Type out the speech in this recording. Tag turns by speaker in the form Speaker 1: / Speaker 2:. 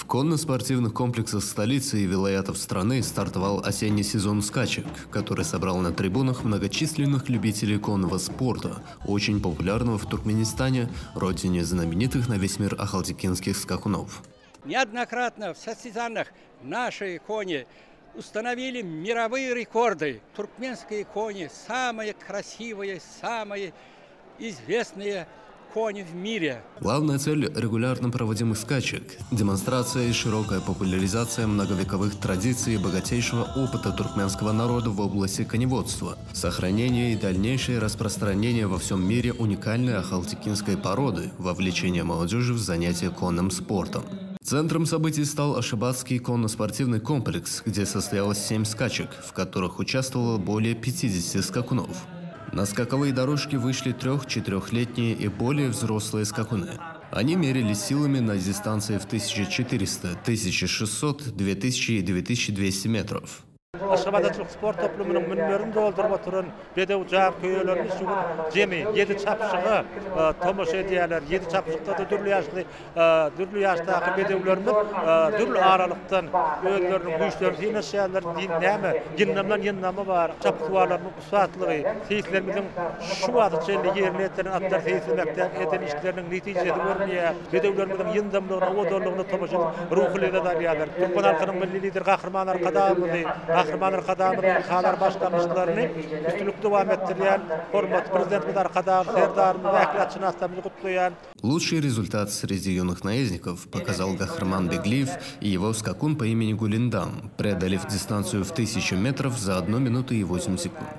Speaker 1: В конно-спортивных комплексах столицы и вилаятов страны стартовал осенний сезон скачек, который собрал на трибунах многочисленных любителей конного спорта, очень популярного в Туркменистане, родине знаменитых на весь мир ахалтекинских скакунов.
Speaker 2: Неоднократно в состязаниях наши кони установили мировые рекорды. Туркменские кони – самые красивые, самые известные кони в мире.
Speaker 1: Главная цель регулярно проводимых скачек – демонстрация и широкая популяризация многовековых традиций и богатейшего опыта туркменского народа в области коневодства, сохранение и дальнейшее распространение во всем мире уникальной ахалтекинской породы, вовлечение молодежи в занятия конным спортом. Центром событий стал Ашибадский конно-спортивный комплекс, где состоялось 7 скачек, в которых участвовало более 50 скакунов. На скаковые дорожки вышли 3-4-летние и более взрослые скакуны. Они мерились силами на дистанции в 1400, 1600, 2000 и 2200 метров.
Speaker 3: Aşgabatçılık sport toplumunun münberini doldurup oturan bedew jaq köýelerimiz şugun jemi 7 çapşygy tomoşa edýärler. 7 çapşykda da dürlü ýaşdaky bedewlerimiz dürlü aralykdan özleriniň güýçlerini sinaşýarlar. Näme ginnamdan ýennama bar. Çapşyklarynyň usatlygy, seslerimizin şu wagtça ýerine ýeten atlar seslemekden eden işleriniň netijesi görünýär. Bedewlerimizin ýendamlygyna, odorlygyna tomoşa ruhlyda da ýalar. Türkmen halkynyň milli lider Gahrymanlar Kadamyzy Gahrymanlar Kadamynyň halar başlanýyşlaryny üstünlük dowam etdirýän hormat prezidentimiz Arkadaş Serdaryň wäkilçyny astamyzy gutlaýan.
Speaker 1: Лучший результат среди юных наездников показал Гахрман Беглиев и его скакун по имени Гулиндам, преодолев дистанцию в 1000 метров за 1 минуту и 8 секунд.